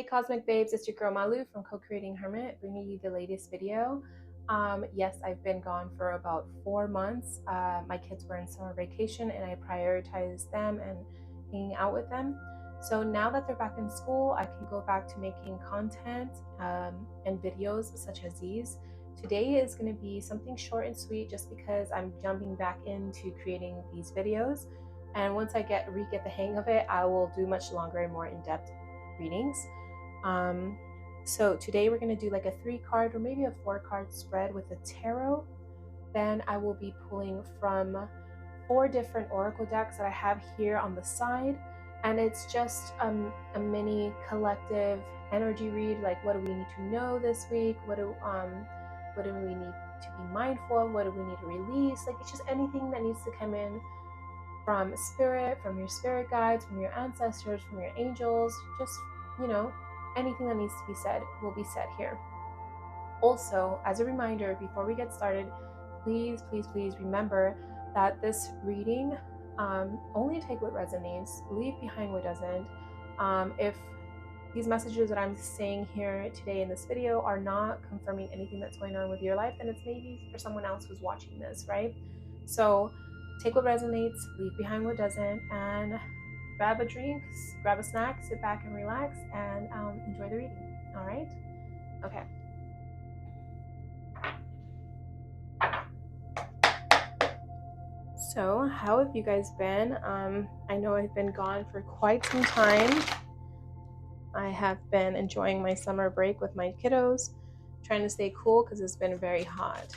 Cosmic Babes, it's your girl Malu from Co-Creating Hermit, bringing you the latest video. Yes, I've been gone for about 4 months. My kids were in summer vacation and I prioritized them and hanging out with them. So now that they're back in school, I can go back to making content and videos such as these. Today is going to be something short and sweet just because I'm jumping back into creating these videos. And once I get the hang of it, I will do much longer and more in-depth readings. So today we're going to do like a 3-card or maybe a 4-card spread with a tarot. Then I will be pulling from 4 different oracle decks that I have here on the side, and it's just a mini collective energy read. Like, what do we need to know this week? What do we need to be mindful of? What do we need to release? Like, it's just anything that needs to come in from spirit, from your spirit guides, from your ancestors, from your angels, just, anything that needs to be said will be said here. Also, as a reminder, before we get started, please remember that this reading, only take what resonates, leave behind what doesn't. If these messages that I'm saying here today in this video are not confirming anything that's going on with your life, then it's maybe for someone else who's watching this, right? So take what resonates, leave behind what doesn't, and grab a drink, grab a snack, sit back and relax, and enjoy the reading. All right? Okay. So how have you guys been? I know I've been gone for quite some time. I have been enjoying my summer break with my kiddos, trying to stay cool because it's been very hot.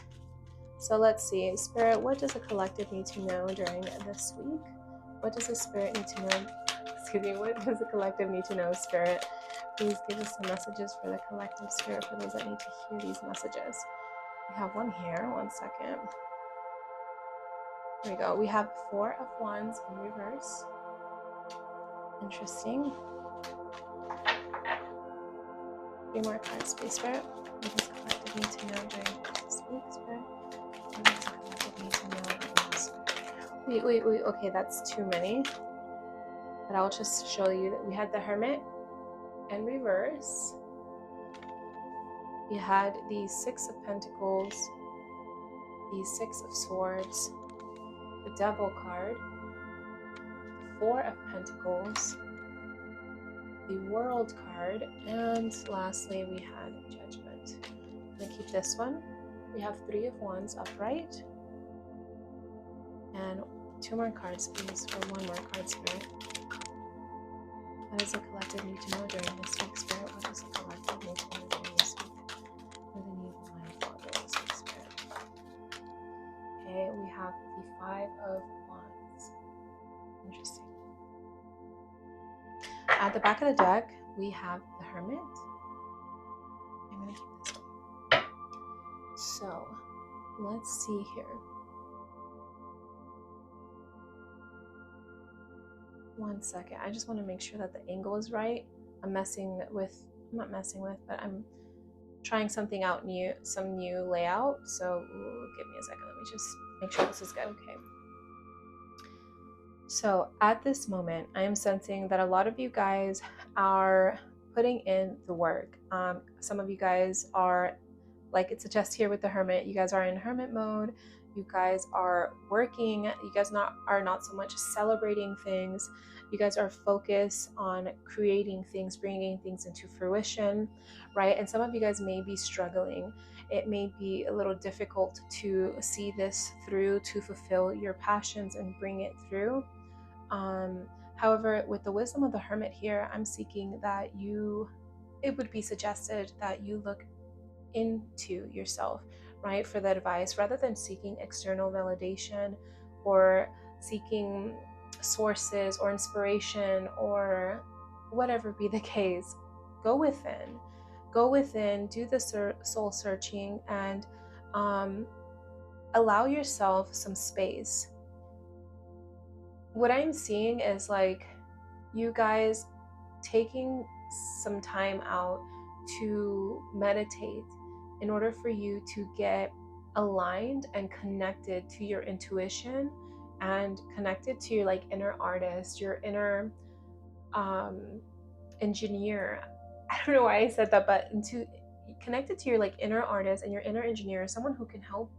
So let's see, Spirit, what does the collective need to know during this week? What does the Spirit need to know? Excuse me, what does the collective need to know, Spirit? Please give us some messages for the collective, Spirit, for those that need to hear these messages. We have one here, 1 second. Here we go. We have 4 of Wands in reverse. Interesting. 3 more cards, please, Spirit. What does the collective need to know during this week, Spirit? What does the collective need to know during this week? Wait. Okay, that's too many. But I'll just show you that we had the Hermit in reverse. We had the 6 of Pentacles, the 6 of Swords, the Devil card, the 4 of Pentacles, the World card, and lastly we had Judgment. I'm going to keep this one. We have 3 of Wands upright, and 2 more cards, please, or 1 more card, Spirit. What does the collective need to know during this week, Spirit? What does the collective need to know during this week? What do they need to mindful during this week, Spirit? Okay, we have the 5 of Wands. Interesting. At the back of the deck, we have the Hermit. I'm going to keep this one. So, let's see here. 1 second. I just want to make sure that the angle is right. I'm not messing with, but I'm trying something out new, some new layout. So give me a second. Let me just make sure this is good. Okay. So at this moment, I am sensing that a lot of you guys are putting in the work. Some of you guys are, like it suggests here with the Hermit, you guys are in hermit mode. You guys are working. You guys are not so much celebrating things. You guys are focused on creating things, bringing things into fruition, right? And some of you guys may be struggling. It may be a little difficult to see this through, to fulfill your passions and bring it through. However, with the wisdom of the Hermit here, I'm seeking that it would be suggested that you look into yourself, right, for the advice, rather than seeking external validation or seeking sources or inspiration or whatever be the case. Go within, do the soul searching, and allow yourself some space. What I'm seeing is like you guys taking some time out to meditate in order for you to get aligned and connected to your intuition and connected to your like inner artist, your inner engineer, I don't know why I said that, but into connected to your like inner artist and your inner engineer, someone who can help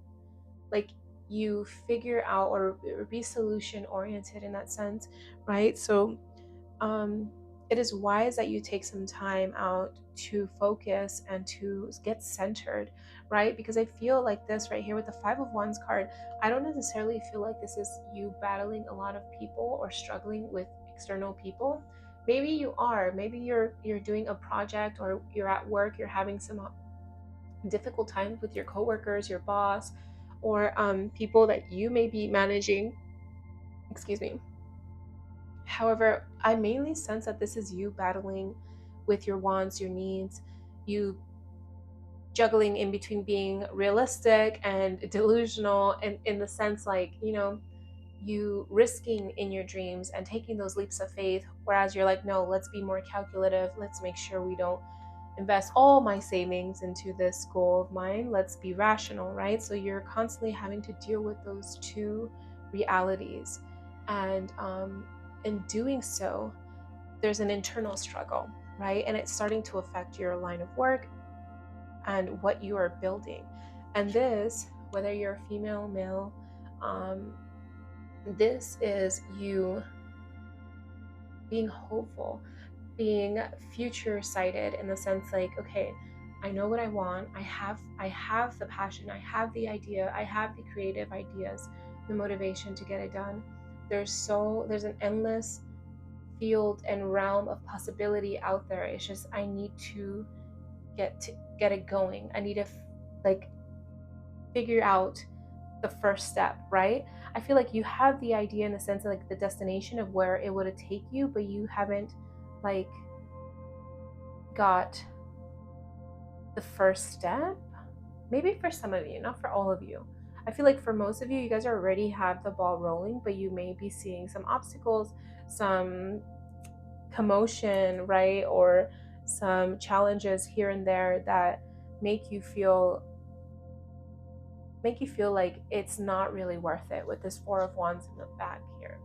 like you figure out or be solution oriented in that sense, right? So um, it is wise that you take some time out to focus and to get centered, right? Because I feel like this right here with the Five of Wands card, I don't necessarily feel like this is you battling a lot of people or struggling with external people. Maybe you are. Maybe you're doing a project or you're at work. You're having some difficult times with your coworkers, your boss, or people that you may be managing. Excuse me. However, I mainly sense that this is you battling with your wants, your needs, you juggling in between being realistic and delusional, and in the sense like, you risking in your dreams and taking those leaps of faith, whereas you're like, no, let's be more calculative. Let's make sure we don't invest all my savings into this goal of mine. Let's be rational, right? So you're constantly having to deal with those two realities. And in doing so, there's an internal struggle, right? And it's starting to affect your line of work and what you are building. And this, whether you're female, male, um, this is you being hopeful, being future sighted in the sense like, okay, I know what I want. I have the passion, I have the idea, I have the creative ideas, the motivation to get it done. There's an endless field and realm of possibility out there. It's just I need to get it going. I need to like figure out the first step, right? I feel like you have the idea in the sense of like the destination of where it would take you, but you haven't like got the first step. Maybe for some of you, not for all of you. I feel like for most of you, you guys already have the ball rolling, but you may be seeing some obstacles, some commotion, right? Or some challenges here and there that make you feel like it's not really worth it with this Four of Wands in the back here.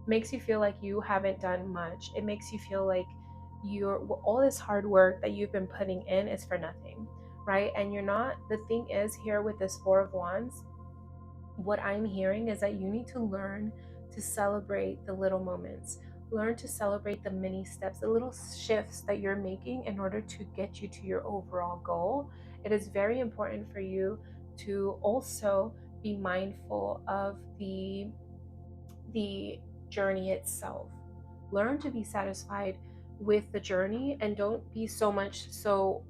Makes you feel like you haven't done much. It makes you feel like you're all this hard work that you've been putting in is for nothing, right? And you're not. The thing is here with this Four of Wands, what I'm hearing is that you need to learn to celebrate the little moments. Learn to celebrate the mini steps, the little shifts that you're making in order to get you to your overall goal. It is very important for you to also be mindful of the journey itself. Learn to be satisfied with the journey and don't be so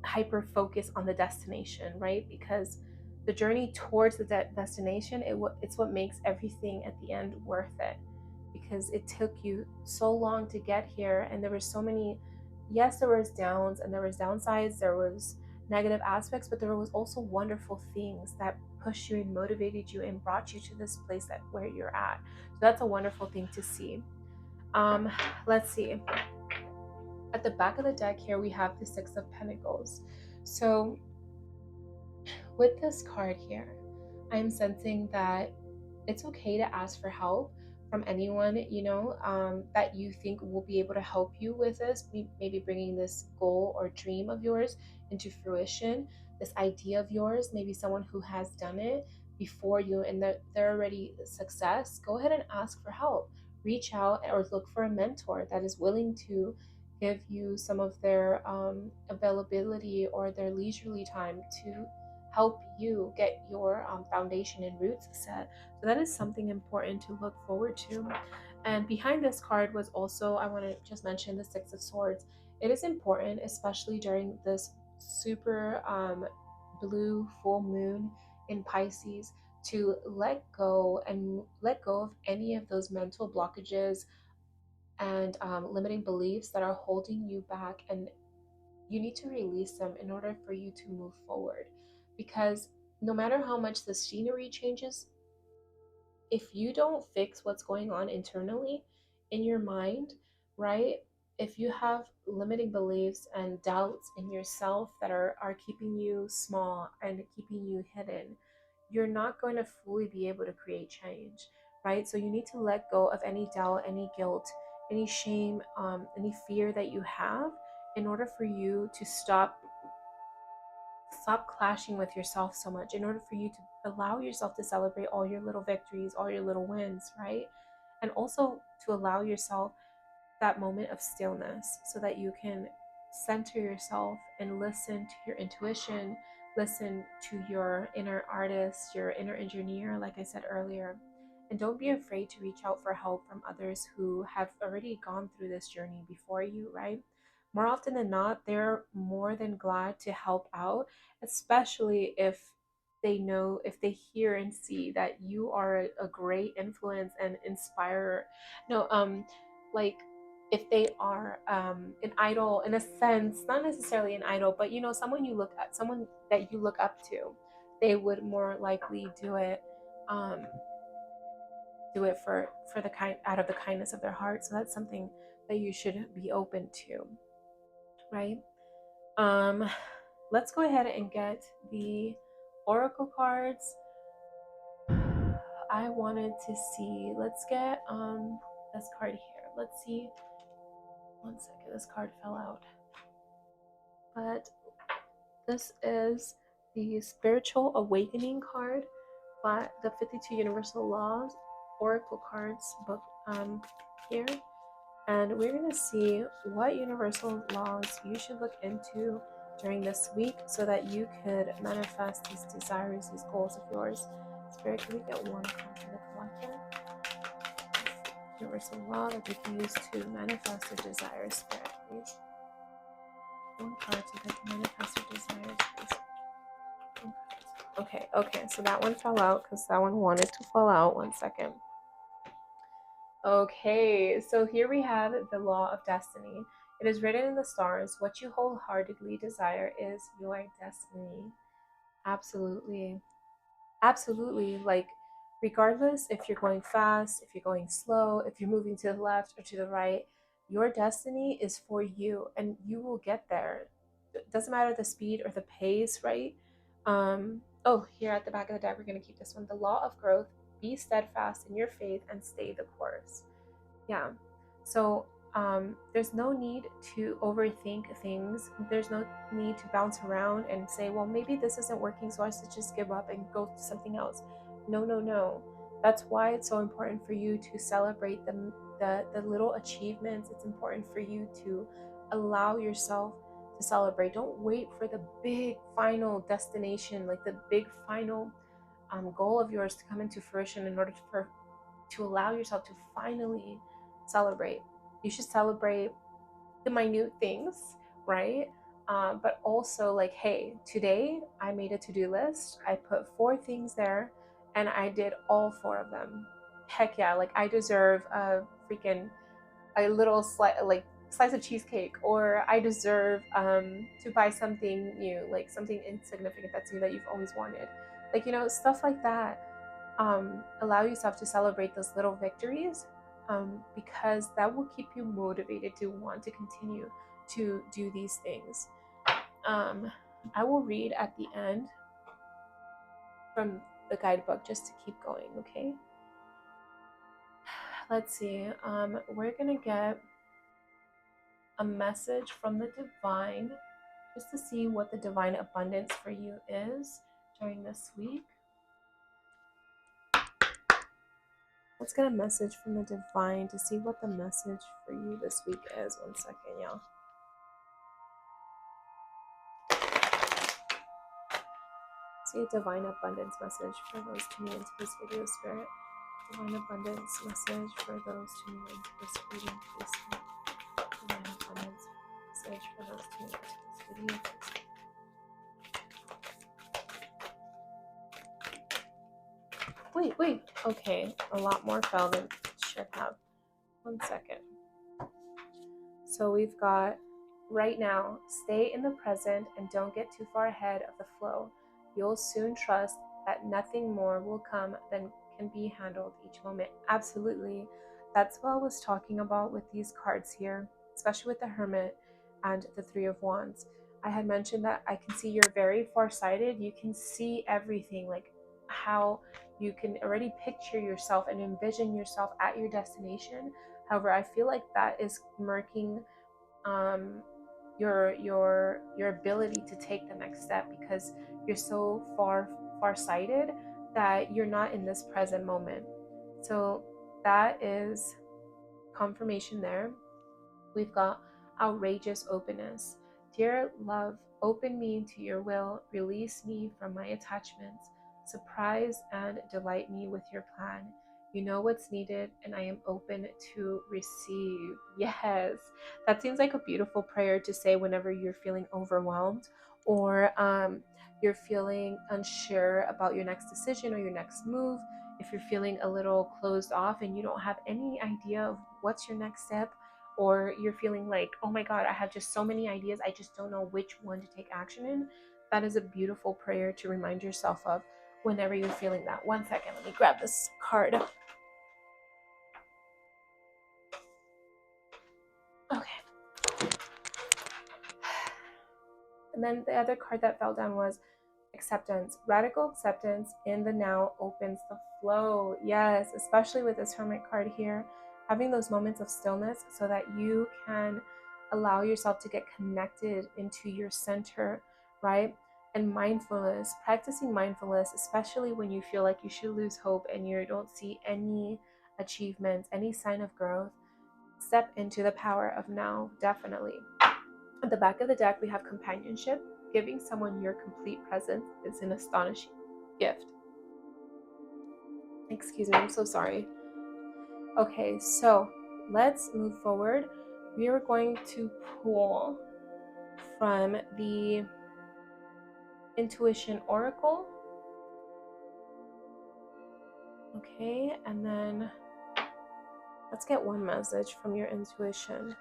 hyper focused on the destination, right? Because the journey towards the destination, it's what makes everything at the end worth it. Because it took you so long to get here, and there were so many. Yes, there was downs and there was downsides. There was negative aspects, but there was also wonderful things that pushed you and motivated you and brought you to this place that where you're at. So that's a wonderful thing to see. Let's see. At the back of the deck here, we have the Six of Pentacles. So with this card here, I'm sensing that it's okay to ask for help from anyone, that you think will be able to help you with this, maybe bringing this goal or dream of yours into fruition, this idea of yours, maybe someone who has done it before you and they're already a success. Go ahead and ask for help. Reach out or look for a mentor that is willing to give you some of their availability or their leisurely time to help you get your foundation and roots set. So that is something important to look forward to. And behind this card was also, I want to just mention the Six of Swords. It is important, especially during this super blue full moon in Pisces, to let go of any of those mental blockages and limiting beliefs that are holding you back, and you need to release them in order for you to move forward. Because no matter how much the scenery changes, if you don't fix what's going on internally in your mind, right? If you have limiting beliefs and doubts in yourself that are keeping you small and keeping you hidden, you're not going to fully be able to create change, right? So you need to let go of any doubt, any guilt, any shame, any fear that you have in order for you to stop clashing with yourself so much, in order for you to allow yourself to celebrate all your little victories, all your little wins, right? And also to allow yourself that moment of stillness so that you can center yourself and listen to your intuition, listen to your inner artist, your inner engineer, like I said earlier. And don't be afraid to reach out for help from others who have already gone through this journey before you, right? More often than not, they're more than glad to help out, especially if they hear and see that you are a great influence and inspirer. No, like if they are an idol in a sense, not necessarily an idol, but someone you look at, someone that you look up to, they would more likely um, do it for the kind out of the kindness of their heart. So that's something that you should be open to, right? Um, let's go ahead and get the oracle cards. I wanted to see. Let's get this card here. Let's see. One second. This card fell out, but this is the Spiritual Awakening card by the 52 Universal Laws Oracle Cards book here. And we're going to see what universal laws you should look into during this week so that you could manifest these desires, these goals of yours. Spirit, can we get one card from the collector? Universal law that we can use to manifest your desires, Spirit, please. One card so that you manifest your desires, please. Okay, so that one fell out because that one wanted to fall out. One second. Okay, so here we have the law of destiny. It is written in the stars, what you wholeheartedly desire is your destiny. Absolutely. Absolutely. Like, regardless if you're going fast, if you're going slow, if you're moving to the left or to the right, your destiny is for you and you will get there. It doesn't matter the speed or the pace, right? Oh, here at the back of the deck, we're going to keep this one. The law of growth, be steadfast in your faith and stay the course. Yeah. So there's no need to overthink things. There's no need to bounce around and say, well, maybe this isn't working, so I should just give up and go to something else. No. That's why it's so important for you to celebrate the little achievements. It's important for you to allow yourself to celebrate. Don't wait for the big final destination, like the big final goal of yours to come into fruition in order to allow yourself to finally celebrate. You should celebrate the minute things, right? But also, like, hey, today I made a to-do list. I put 4 things there and I did all 4 of them. Heck yeah, like I deserve a little slice of cheesecake, or I deserve to buy something new, like something insignificant that's new that you've always wanted. Like, stuff like that. Allow yourself to celebrate those little victories, because that will keep you motivated to want to continue to do these things. I will read at the end from the guidebook just to keep going, okay? Let's see. We're going to get a message from the divine just to see what the divine abundance for you is during this week. Let's get a message from the divine to see what the message for you this week is. One second, y'all. See a divine abundance message for those tuning into this video, Spirit. Divine abundance message for those tuning into this reading, please. Divine abundance message for those tuning into this video, please. Wait. Okay, a lot more fell than it should have. One second. So we've got, right now, stay in the present and don't get too far ahead of the flow. You'll soon trust that nothing more will come than can be handled each moment. Absolutely. That's what I was talking about with these cards here, especially with the Hermit and the Three of Wands. I had mentioned that I can see you're very farsighted. You can see everything, like how you can already picture yourself and envision yourself at your destination. However, I feel like that is murking your ability to take the next step, because you're so farsighted that you're not in this present moment. So that is confirmation there. We've got outrageous openness. Dear love, open me to your will, release me from my attachments, surprise and delight me with your plan. You know what's needed, and I am open to receive. Yes, that seems like a beautiful prayer to say whenever you're feeling overwhelmed, or you're feeling unsure about your next decision or your next move. If you're feeling a little closed off and you don't have any idea of what's your next step, or you're feeling like, oh my God, I have just so many ideas, I just don't know which one to take action in, that is a beautiful prayer to remind yourself of whenever you're feeling that. One second, let me grab this card. Okay. And then the other card that fell down was acceptance. Radical acceptance in the now opens the flow. Yes, especially with this Hermit card here, having those moments of stillness so that you can allow yourself to get connected into your center, right? And mindfulness, practicing mindfulness, especially when you feel like you should lose hope and you don't see any achievements, any sign of growth. Step into the power of now, definitely. At the back of the deck, we have companionship. Giving someone your complete presence is an astonishing gift. Excuse me, I'm so sorry. Okay, so let's move forward. We are going to pull from the Intuition Oracle. Okay, and then let's get one message from your intuition.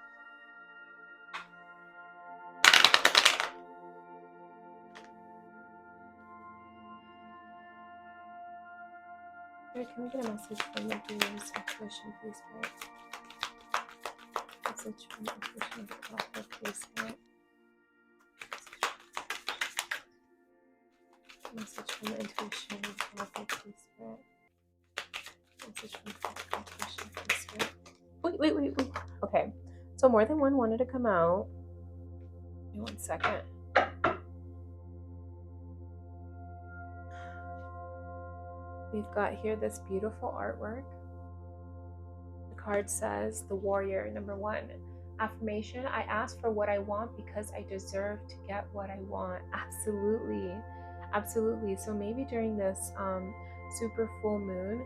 Here, can we get a message from the viewers' intuition, please, Spirit? Message from the intuition, please, Spirit. Message from the intuition, please, Spirit. Message from the intuition, please, Spirit. Wait. Okay, so more than one wanted to come out. Give me 1 second. We've got here this beautiful artwork. The card says, the warrior, number 1. Affirmation, I ask for what I want because I deserve to get what I want. Absolutely. Absolutely. So maybe during this super full moon,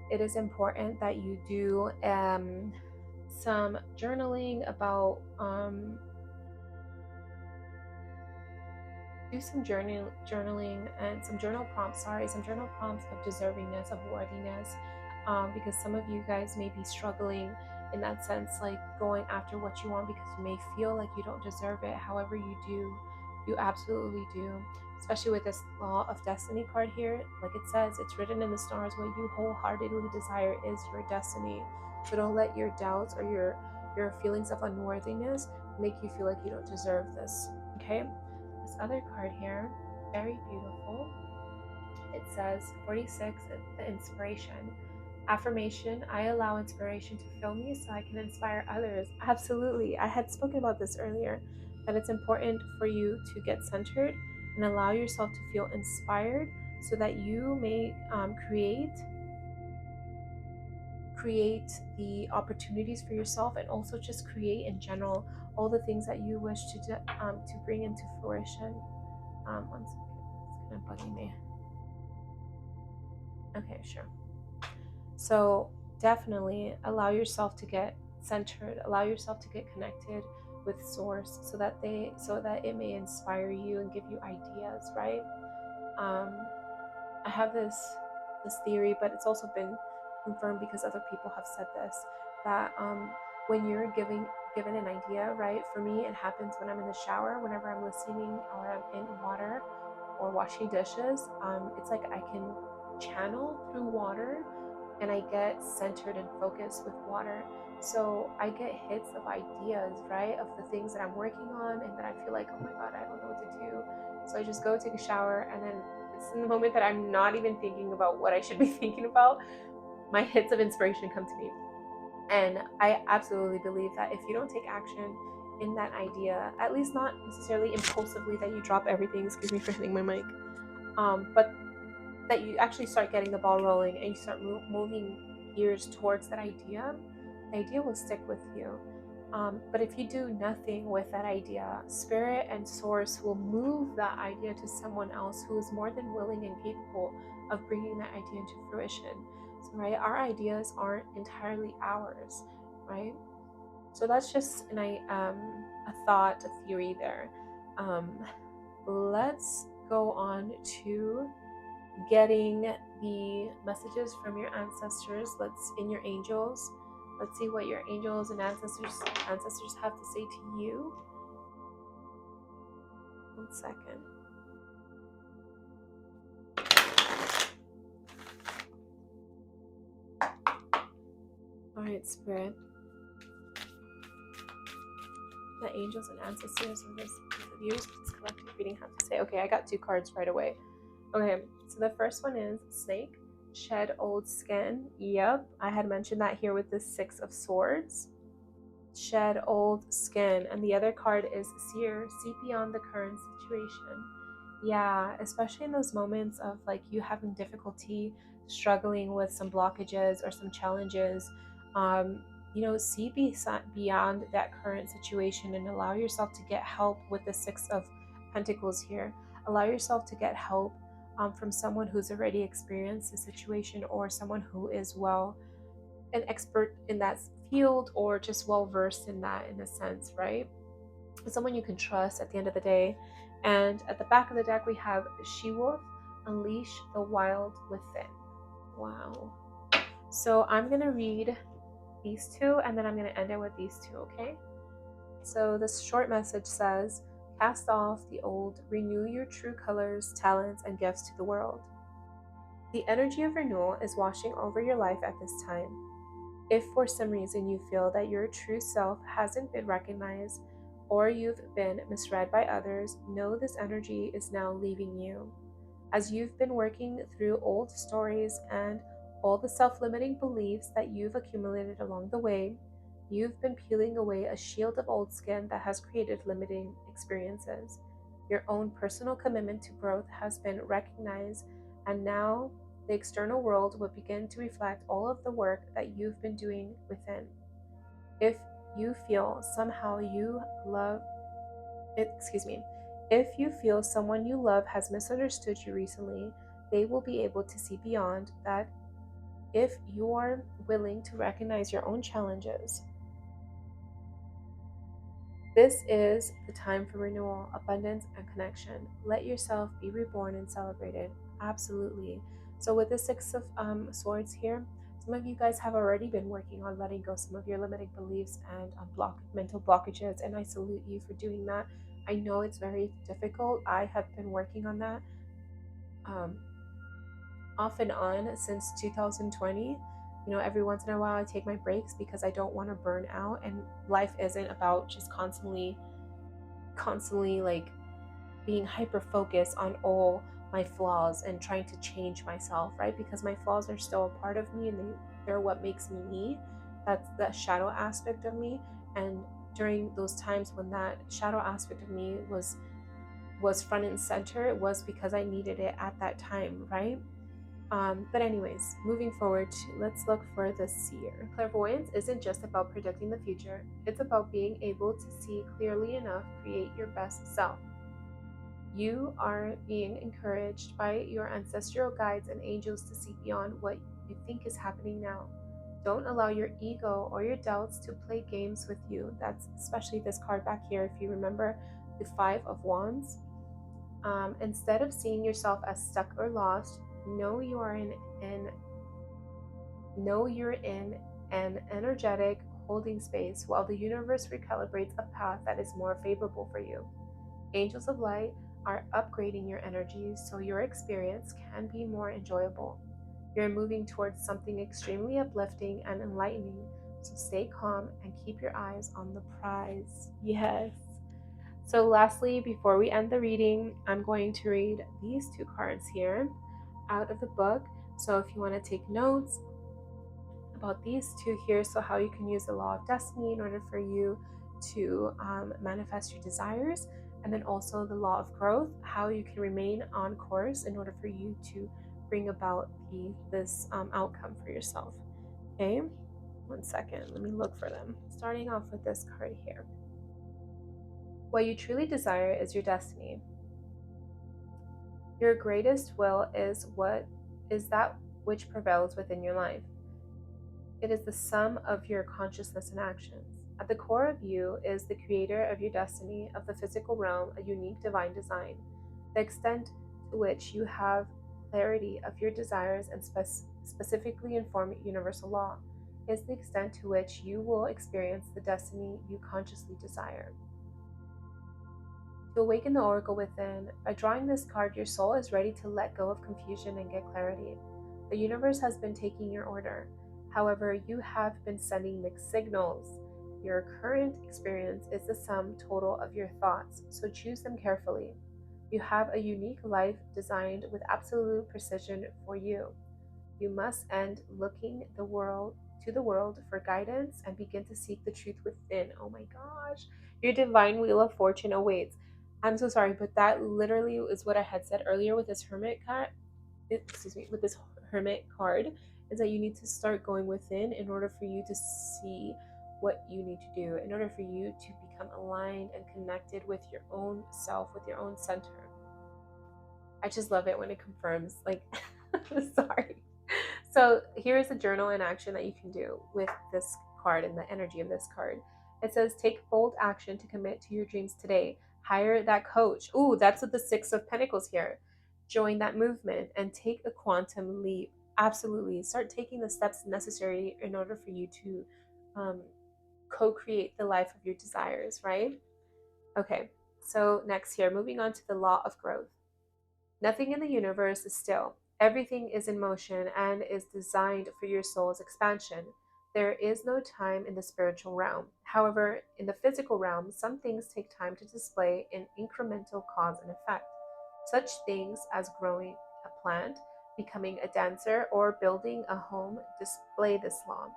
it is important that you do some journaling about do some journaling and some journal prompts of deservingness, of worthiness, because some of you guys may be struggling in that sense, like going after what you want because you may feel like you don't deserve it. However, you absolutely do, especially with this law of destiny card here. Like it says, it's written in the stars, what you wholeheartedly desire is your destiny. So don't let your doubts or your feelings of unworthiness make you feel like you don't deserve this. Okay. This other card here, very beautiful. It says 46, the inspiration. Affirmation, I allow inspiration to fill me so I can inspire others. Absolutely. I had spoken about this earlier, that it's important for you to get centered and allow yourself to feel inspired so that you may create the opportunities for yourself, and also just create in general all the things that you wish to bring into fruition. 1 second, it's kind of bugging me. Okay, sure. So definitely allow yourself to get centered, allow yourself to get connected with source so that it may inspire you and give you ideas, right? I have this theory, but it's also been confirmed because other people have said this, that when you're given an idea, right? For me, it happens when I'm in the shower, whenever I'm listening or I'm in water or washing dishes. It's like I can channel through water and I get centered and focused with water. So I get hits of ideas, right? Of the things that I'm working on and that I feel like, oh my God, I don't know what to do. So I just go take a shower, and then it's in the moment that I'm not even thinking about what I should be thinking about, my hits of inspiration come to me. And I absolutely believe that if you don't take action in that idea, at least not necessarily impulsively that you drop everything, excuse me for hitting my mic, but that you actually start getting the ball rolling and you start moving gears towards that idea, the idea will stick with you. But if you do nothing with that idea, spirit and source will move that idea to someone else who is more than willing and capable of bringing that idea into fruition. So, right, our ideas aren't entirely ours, right? So that's just a thought, a theory there. Um, let's go on to getting the messages from your ancestors. Let's in your angels. Let's see what your angels and ancestors have to say to you. 1 second. All right, Spirit. The angels and ancestors of this viewers, please collective reading have to say. Okay, I got 2 cards right away. Okay, so the first one is Snake. Shed old skin. Yep, I had mentioned that here with the 6 of Swords. Shed old skin. And the other card is Seer. See beyond the current situation. Yeah, especially in those moments of like you having difficulty, struggling with some blockages or some challenges. See beyond that current situation and allow yourself to get help with the 6 of Pentacles here. Allow yourself to get help from someone who's already experienced the situation, or someone who is an expert in that field, or just well versed in that, in a sense, right? Someone you can trust at the end of the day. And at the back of the deck we have She-Wolf, Unleash the Wild Within. Wow. So I'm going to read these 2 and then I'm going to end it with these 2, okay? So this short message says, cast off the old, renew your true colors, talents, and gifts to the world. The energy of renewal is washing over your life at this time. If for some reason you feel that your true self hasn't been recognized, or you've been misread by others, know this energy is now leaving you. As you've been working through old stories and all the self-limiting beliefs that you've accumulated along the way, you've been peeling away a shield of old skin that has created limiting experiences. Your own personal commitment to growth has been recognized, and now the external world will begin to reflect all of the work that you've been doing within. If you feel if you feel someone you love has misunderstood you recently, they will be able to see beyond that if you are willing to recognize your own challenges. This is the time for renewal, abundance, and connection. Let yourself be reborn and celebrated. Absolutely. So with the 6 of Swords here, some of you guys have already been working on letting go some of your limiting beliefs and mental blockages, and I salute you for doing that. I know it's very difficult. I have been working on that off and on since 2020. Every once in a while I take my breaks because I don't want to burn out, and life isn't about just constantly like being hyper focused on all my flaws and trying to change myself, right? Because my flaws are still a part of me, and they're what makes me me. That's the shadow aspect of me. And during those times when that shadow aspect of me was front and center, it was because I needed it at that time, right? But anyways, moving forward, let's look for the Seer. Clairvoyance isn't just about predicting the future. It's about being able to see clearly enough, create your best self. You are being encouraged by your ancestral guides and angels to see beyond what you think is happening now. Don't allow your ego or your doubts to play games with you. That's especially this card back here. If you remember the 5 of Wands, instead of seeing yourself as stuck or lost, know you're in an energetic holding space while the universe recalibrates a path that is more favorable for you. Angels of light are upgrading your energy so your experience can be more enjoyable. You're moving towards something extremely uplifting and enlightening, so stay calm and keep your eyes on the prize. Yes. So lastly, before we end the reading, I'm going to read these 2 cards here out of the book. So if you want to take notes about these 2 here, so how you can use the law of destiny in order for you to manifest your desires, and then also the law of growth, how you can remain on course in order for you to bring about this outcome for yourself. Okay, one second, let me look for them. Starting off with this card here. What you truly desire is your destiny. Your greatest will is that which prevails within your life. It is the sum of your consciousness and actions. At the core of you is the creator of your destiny, of the physical realm, a unique divine design. The extent to which you have clarity of your desires and specifically inform universal law is the extent to which you will experience the destiny you consciously desire. To awaken the oracle within, by drawing this card, your soul is ready to let go of confusion and get clarity. The universe has been taking your order. However, you have been sending mixed signals. Your current experience is the sum total of your thoughts, so choose them carefully. You have a unique life designed with absolute precision for you. You must end looking to the world for guidance and begin to seek the truth within. Oh my gosh, your divine wheel of fortune awaits. I'm so sorry, but that literally is what I had said earlier with this hermit card. With this hermit card, is that you need to start going within in order for you to see what you need to do, in order for you to become aligned and connected with your own self, with your own center. I just love it when it confirms, like, sorry. So here's a journal in action that you can do with this card and the energy of this card. It says, take bold action to commit to your dreams today. Hire that coach. Ooh, that's with the Six of Pentacles here. Join that movement and take a quantum leap. Absolutely. Start taking the steps necessary in order for you to co-create the life of your desires, right? Okay, so next here, moving on to the law of growth. Nothing in the universe is still. Everything is in motion and is designed for your soul's expansion. There is no time in the spiritual realm. However, in the physical realm, some things take time to display in incremental cause and effect. Such things as growing a plant, becoming a dancer, or building a home display this law.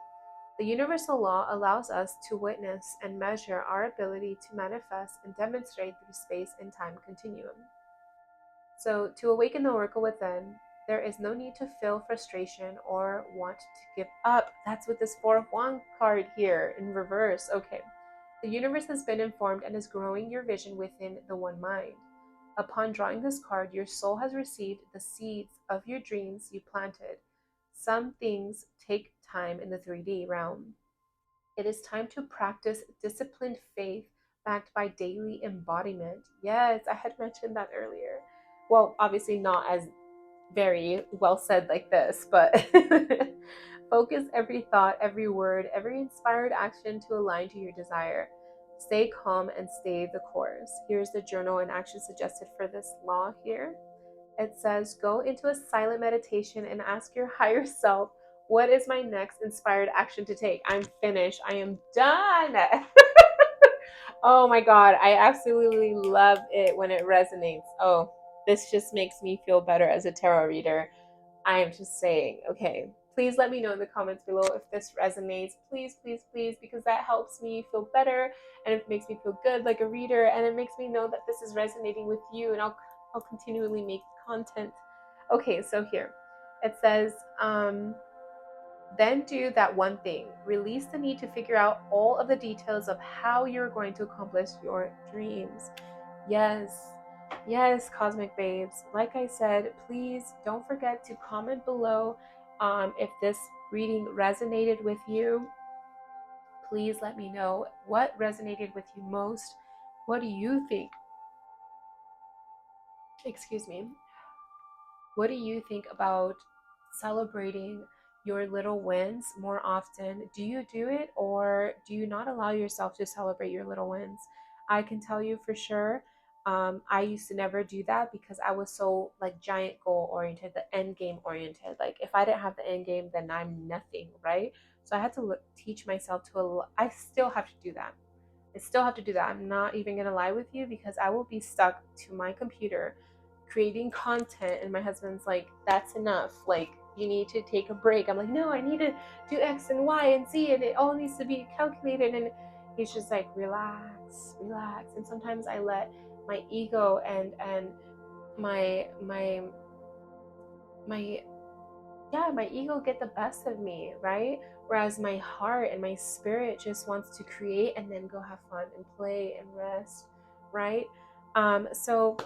The universal law allows us to witness and measure our ability to manifest and demonstrate through space and time continuum. So, to awaken the oracle within, there is no need to feel frustration or want to give up. That's with this Four of Wands card here in reverse. Okay. The universe has been informed and is growing your vision within the one mind. Upon drawing this card, your soul has received the seeds of your dreams you planted. Some things take time in the 3D realm. It is time to practice disciplined faith backed by daily embodiment. Yes, I had mentioned that earlier. Well, obviously not as very well said like this, but focus every thought, every word, every inspired action to align to your desire. Stay calm and stay the course. Here's the journal and action suggested for this law here. It says, go into a silent meditation and ask your higher self, what is my next inspired action to take? I'm finished. I am done. Oh my God. I absolutely love it when it resonates. Oh, this just makes me feel better as a tarot reader. I am just saying, okay, please let me know in the comments below if this resonates. Please, please, please, because that helps me feel better and it makes me feel good like a reader, and it makes me know that this is resonating with you, and I'll continually make content. Okay, so here it says, then do that one thing. Release the need to figure out all of the details of how you're going to accomplish your dreams. Yes, cosmic babes. Like I said, please don't forget to comment below if this reading resonated with you. Please let me know what resonated with you most. What do you think? Excuse me. What do you think about celebrating your little wins more often? Do you do it, or do you not allow yourself to celebrate your little wins? I can tell you for sure, I used to never do that because I was so like giant goal oriented, the end game oriented. Like if I didn't have the end game, then I'm nothing, right? So I had to teach myself to. I still have to do that. I still have to do that. I'm not even gonna lie with you because I will be stuck to my computer creating content, and my husband's like, that's enough, like you need to take a break. I'm like, no, I need to do X and Y and Z, and it all needs to be calculated. And he's just like, relax, relax. And sometimes I let my ego and my my my yeah, my ego get the best of me, right? Whereas my heart and my spirit just wants to create and then go have fun and play and rest, right? So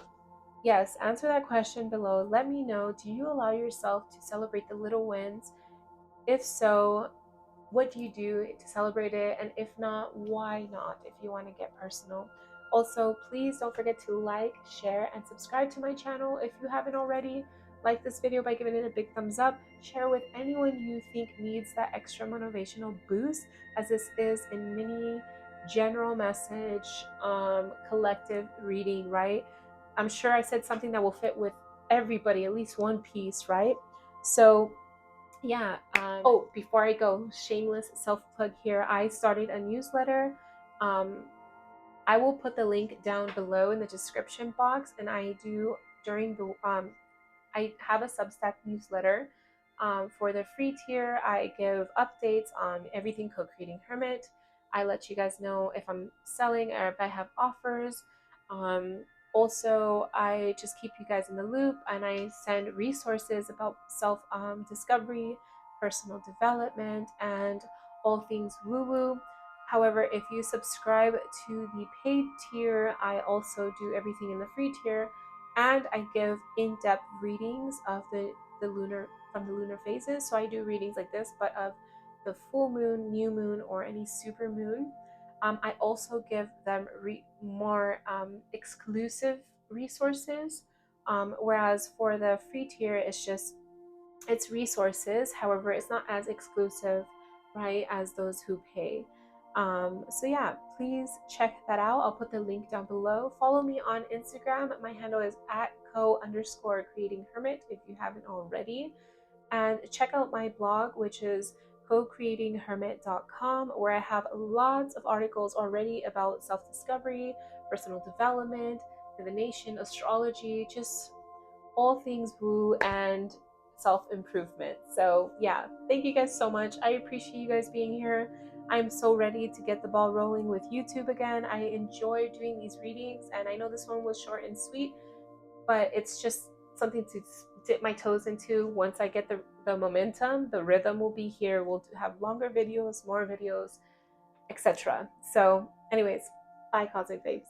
yes, answer that question below. Let me know, do you allow yourself to celebrate the little wins? If so, what do you do to celebrate it? And if not, why not, if you want to get personal? Also, please don't forget to like, share, and subscribe to my channel if you haven't already. Like this video by giving it a big thumbs up. Share with anyone you think needs that extra motivational boost, as this is a mini general message, collective reading, right? I'm sure I said something that will fit with everybody, at least one piece, right? So yeah. Oh, before I go, shameless self plug here. I started a newsletter. Um, I will put the link down below in the description box, and I do during the I have a Substack newsletter. For the free tier, I give updates on everything Co-Creating Hermit. I let you guys know if I'm selling or if I have offers. Um, Also, I just keep you guys in the loop, and I send resources about self discovery, personal development, and all things woo woo. However, if you subscribe to the paid tier, I also do everything in the free tier, and I give in-depth readings of the lunar from the lunar phases. So I do readings like this, but of the full moon, new moon, or any super moon. I also give them more exclusive resources, whereas for the free tier, it's resources. However, it's not as exclusive, right, as those who pay. So yeah, please check that out. I'll put the link down below. Follow me on Instagram. My handle is at co_creating hermit if you haven't already. And check out my blog, which is co-creatinghermit.com, where I have lots of articles already about self-discovery, personal development, divination, astrology, just all things woo and self-improvement. So yeah, thank you guys so much. I appreciate you guys being here. I'm so ready to get the ball rolling with YouTube again. I enjoy doing these readings, and I know this one was short and sweet, but it's just something to dip my toes into. Once I get the momentum, the rhythm will be here. We'll have longer videos, more videos, etc. So anyways, bye Cosmic Babes.